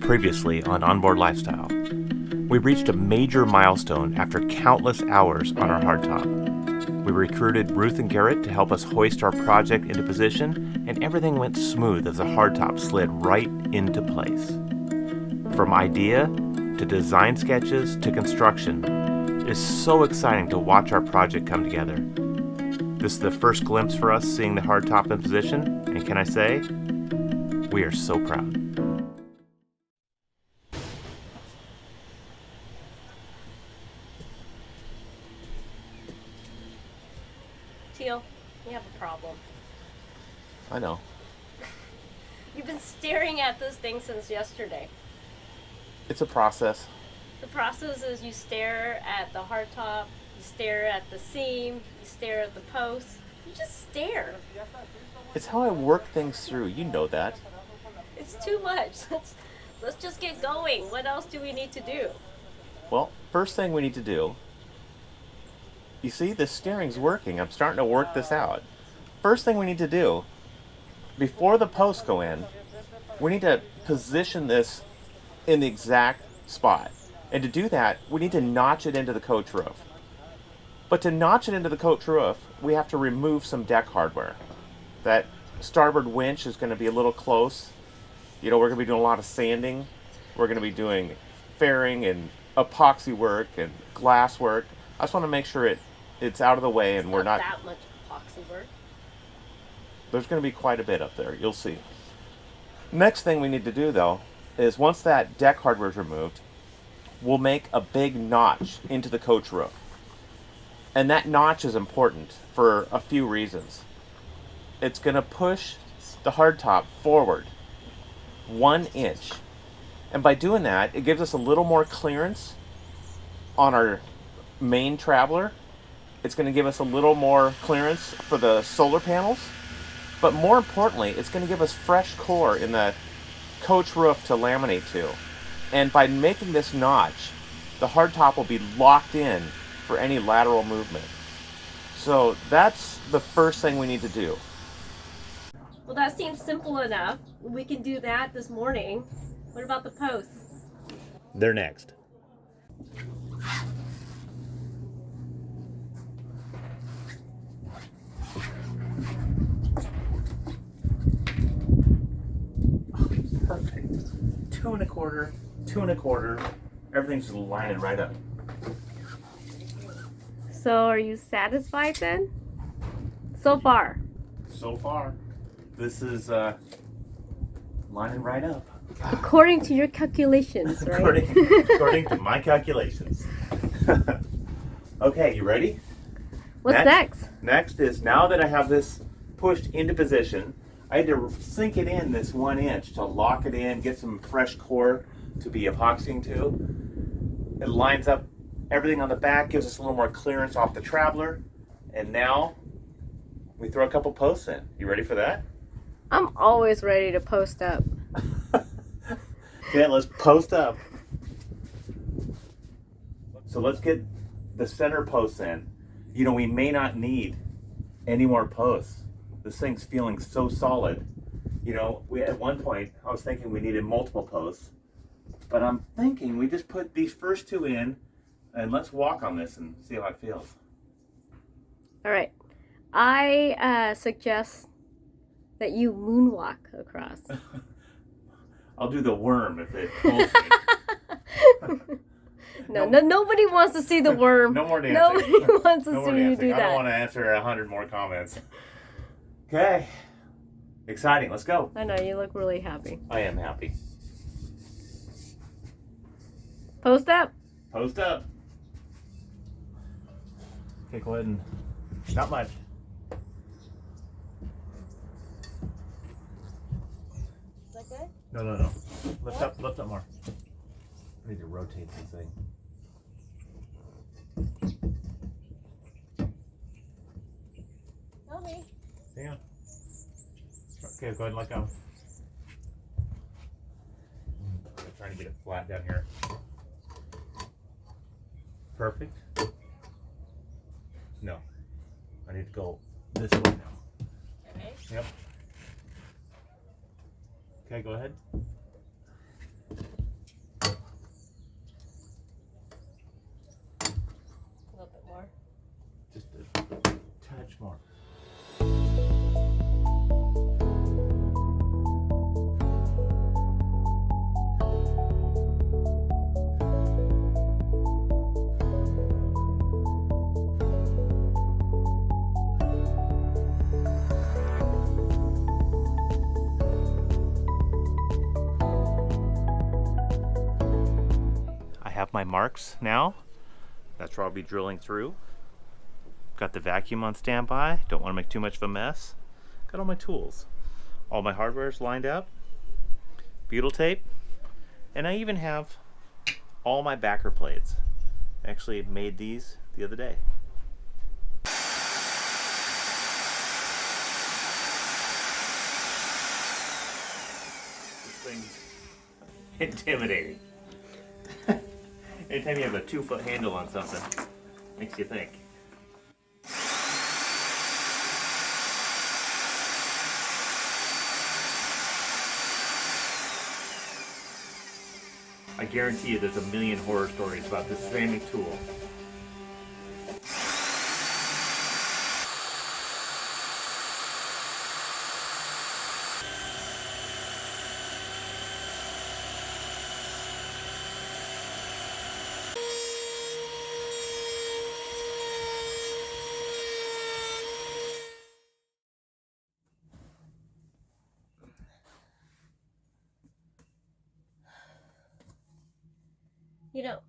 Previously on Onboard Lifestyle, we reached a major milestone after countless hours on our hardtop. We recruited Ruth and Garrett to help us hoist our project into position, and everything went smooth as the hardtop slid right into place. From idea to design sketches to construction, it is so exciting to watch our project come together. This is the first glimpse for us seeing the hardtop in position, and can I say, we are so proud. Teal, you have a problem. I know. You've been staring at this thing since yesterday. It's a process. The process is you stare at the hardtop, you stare at the seam, you stare at the posts. You just stare. It's how I work things through. You know that. It's too much. Let's just get going. What else do we need to do? Well, first thing we need to do, you see, the steering's working. I'm starting to work this out. First thing we need to do, before the posts go in, we need to position this in the exact spot. And to do that, we need to notch it into the coach roof. But to notch it into the coach roof, we have to remove some deck hardware. That starboard winch is going to be a little close. You know, we're going to be doing a lot of sanding. We're going to be doing fairing and epoxy work and glass work. I just want to make sure it's out of the way and we're not that much epoxy work. There's going to be quite a bit up there. You'll see. Next thing we need to do, though, is once that deck hardware is removed, we'll make a big notch into the coach roof. And that notch is important for a few reasons. It's going to push the hardtop forward 1 inch. And by doing that, it gives us a little more clearance on our main traveler. It's going to give us a little more clearance for the solar panels. But more importantly, it's going to give us fresh core in the coach roof to laminate to. And by making this notch, the hardtop will be locked in for any lateral movement. So that's the first thing we need to do. Well, that seems simple enough. We can do that this morning. What about the posts? They're next. Perfect. 2 1/4, 2 1/4. Everything's just lining right up. So are you satisfied then? So far. So far, this is lining right up. According to your calculations, right? according to my calculations. Okay, you ready? What's next? Next is, now that I have this pushed into position, I had to sink it in this 1 inch to lock it in, get some fresh core to be epoxying to. It lines up everything on the back, gives us a little more clearance off the traveler. And now we throw a couple posts in. You ready for that? I'm always ready to post up. Okay, let's post up. So let's get the center posts in. You know, we may not need any more posts. This thing's feeling so solid. You know, at one point, I was thinking we needed multiple posts. But I'm thinking we just put these first 2 in, and let's walk on this and see how it feels. All right. I suggest that you moonwalk across. I'll do the worm if it pulls me. No, nobody wants to see the worm. No more dancing. Nobody wants to No more see you dancing. do I don't that. want to answer 100 more comments. Okay. Exciting. Let's go. I know, you look really happy. I am happy. Post up. Post up. Okay, go ahead and... Not much. Is that good? No. Lift up more. I need to rotate this thing. Tell me. Hang on. Okay, go ahead and let go. I'm trying to get it flat down here. Perfect. No. I need to go this way now. Okay. Yep. Okay, go ahead. have my marks now. That's where I'll be drilling through. Got the vacuum on standby. Don't want to make too much of a mess. Got all my tools. All my hardware is lined up. Butyl tape. And I even have all my backer plates. I actually made these the other day. This thing's intimidating. Anytime you have a 2-foot handle on something, makes you think. I guarantee you there's a million horror stories about this ceramic tool. You know,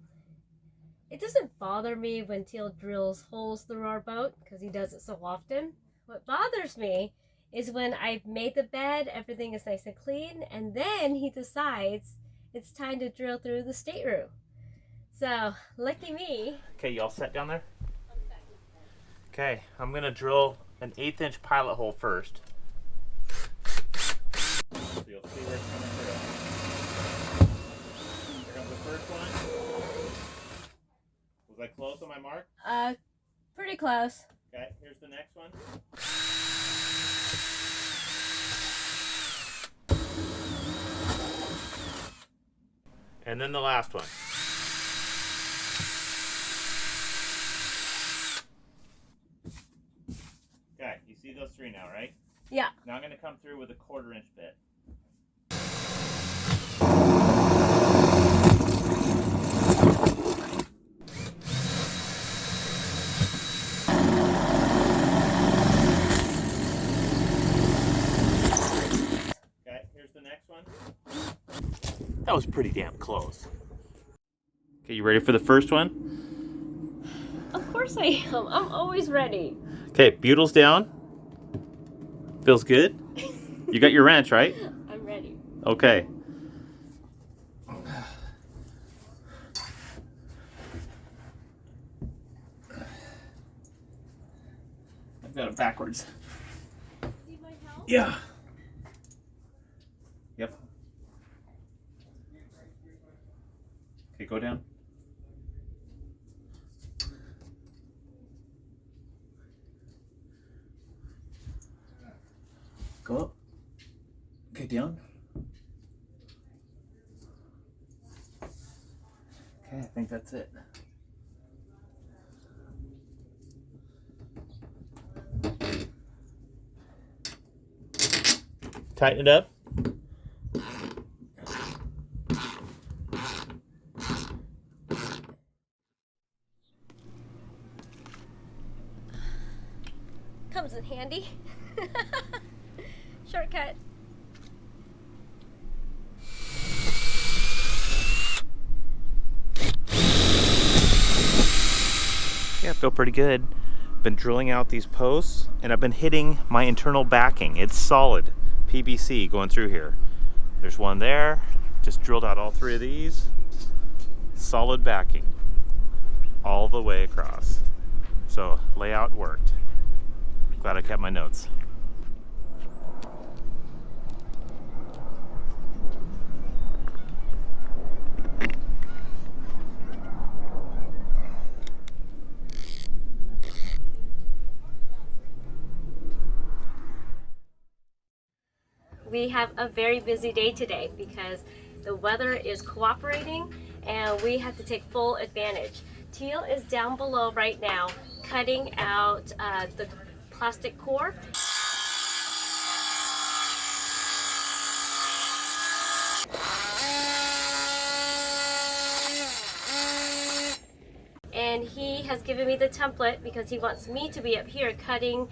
it doesn't bother me when Teal drills holes through our boat because he does it so often. What bothers me is when I've made the bed, everything is nice and clean, and then he decides it's time to drill through the stateroom. So, lucky me. Okay, you all set down there? Okay, I'm gonna drill an 1/8" pilot hole first. So you'll see where it's coming through. Here comes the first one. Was I close on my mark? Pretty close. Okay, here's the next one. And then the last one. Okay, you see those three now, right? Yeah. Now I'm going to come through with a 1/4" bit. Okay, here's the next one. That was pretty damn close. Okay, you ready for the first one? Of course I am. I'm always ready. Okay, butyl's down. Feels good? You got your wrench, right? I'm ready. Okay. I've got it backwards. Need my help? Yeah. Yep. Okay, go down. Go up. Okay, down. Okay, I think that's it. Tighten it up. Comes in handy. Shortcut. Yeah, I feel pretty good. Been drilling out these posts and I've been hitting my internal backing. It's solid PVC going through here. There's one there. Just drilled out all 3 of these. Solid backing all the way across. So layout worked. Glad I kept my notes. We have a very busy day today because the weather is cooperating and we have to take full advantage. Teal is down below right now cutting out the plastic core. And he has given me the template because he wants me to be up here cutting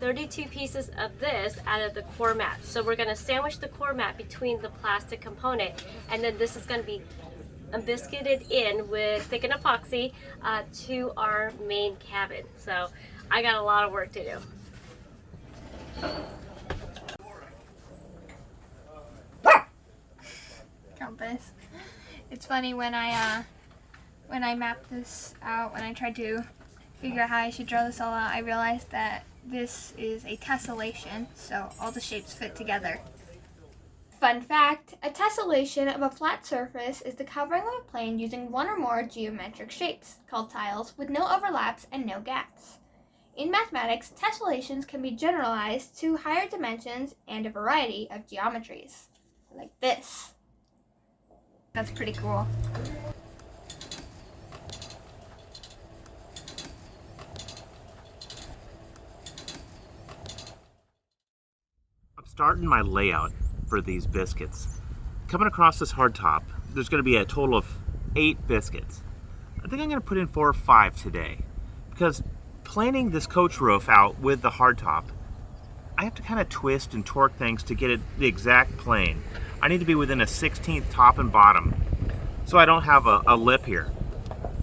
32 pieces of this out of the core mat. So we're going to sandwich the core mat between the plastic component, and then this is going to be biscuited in with thickened epoxy to our main cabin. So I got a lot of work to do. Compass. It's funny when I mapped this out, when I tried to figure out how I should draw this all out, I realized that this is a tessellation, so all the shapes fit together. Fun fact, a tessellation of a flat surface is the covering of a plane using one or more geometric shapes, called tiles, with no overlaps and no gaps. In mathematics, tessellations can be generalized to higher dimensions and a variety of geometries, like this. That's pretty cool. I'm starting my layout for these biscuits. Coming across this hardtop, there's going to be a total of 8 biscuits. I think I'm going to put in 4 or 5 today, because planing this coach roof out with the hardtop, I have to kind of twist and torque things to get it the exact plane. I need to be within a 16th top and bottom, so I don't have a lip here.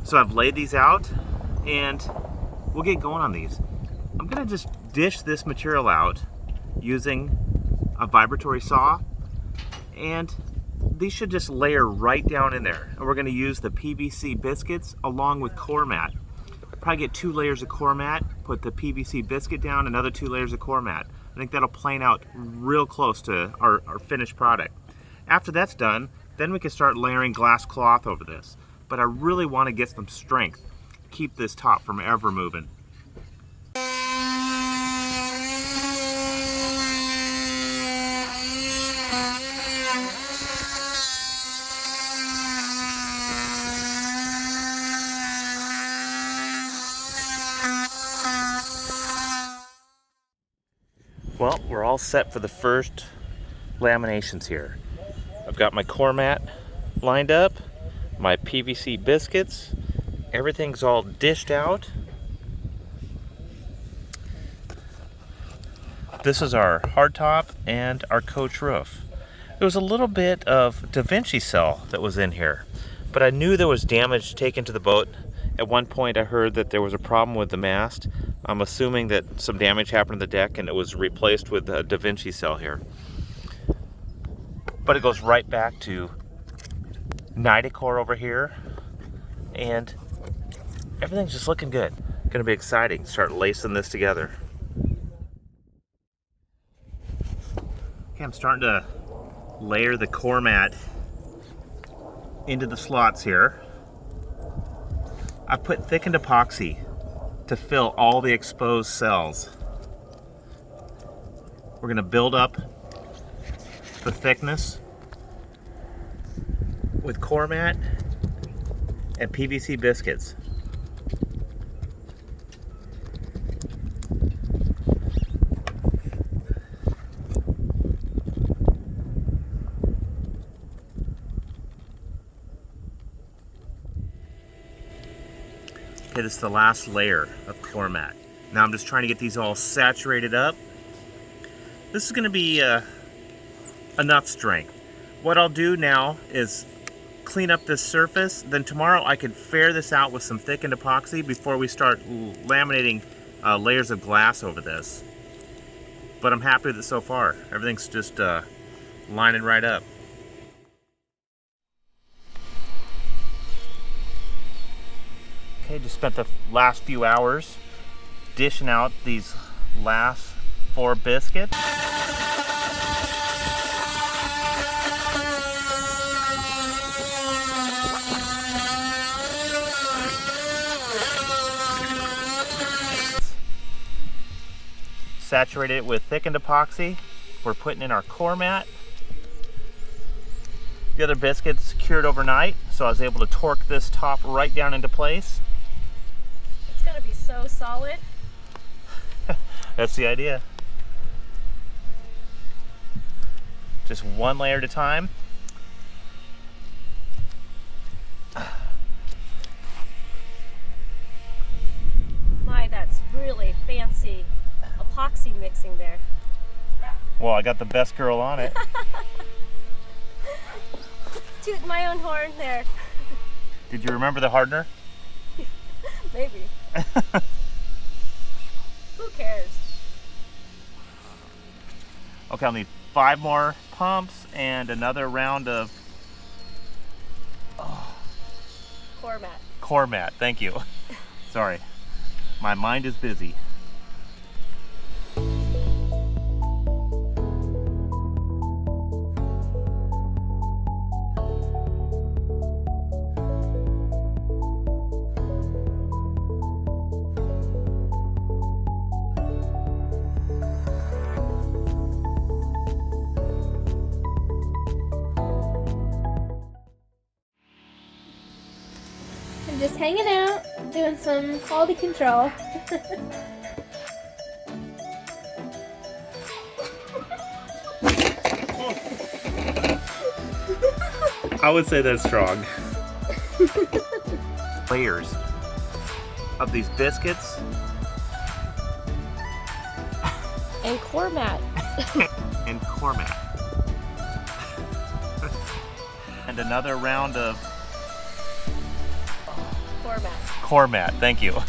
So I've laid these out, and we'll get going on these. I'm going to just dish this material out using a vibratory saw, and these should just layer right down in there. And we're going to use the PVC biscuits along with core mat. Probably get 2 layers of core mat, put the PVC biscuit down, another 2 layers of core mat. I think that'll plane out real close to our finished product. After that's done, then we can start layering glass cloth over this. But I really want to get some strength, keep this top from ever moving. Well, we're all set for the first laminations here. I've got my core mat lined up, my PVC biscuits, everything's all dished out. This is our hardtop and our coach roof. There was a little bit of Da Vinci cell that was in here, but I knew there was damage taken to the boat. At one point I heard that there was a problem with the mast. I'm assuming that some damage happened to the deck and it was replaced with a Da Vinci cell here. But it goes right back to Nidecor over here, and everything's just looking good. Gonna be exciting, start lacing this together. Okay, I'm starting to layer the core mat into the slots here. I've put thickened epoxy to fill all the exposed cells. We're gonna build up the thickness with core mat and PVC biscuits. Okay, this is the last layer of core mat. Now I'm just trying to get these all saturated up. This is going to be enough strength. What I'll do now is clean up this surface. Then tomorrow I can fair this out with some thickened epoxy before we start laminating layers of glass over this. But I'm happy with it so far. Everything's just lining right up. Okay, just spent the last few hours dishing out these last 4 biscuits. Saturated it with thickened epoxy. We're putting in our core mat. The other biscuits cured overnight, so I was able to torque this top right down into place. It's gonna be so solid. That's the idea. Just one layer at a time. My, that's really fancy epoxy mixing there. Well, I got the best girl on it. Toot my own horn there. Did you remember the hardener? Maybe. Who cares? Okay, I'll need 5 more pumps and another round of Core mat. core mat. Thank you. Sorry, my mind is busy. I'm just hanging out, doing some quality control. I would say that's strong. Layers of these biscuits And core mat. and core mat. And another round of Core mat. core mat. Thank you.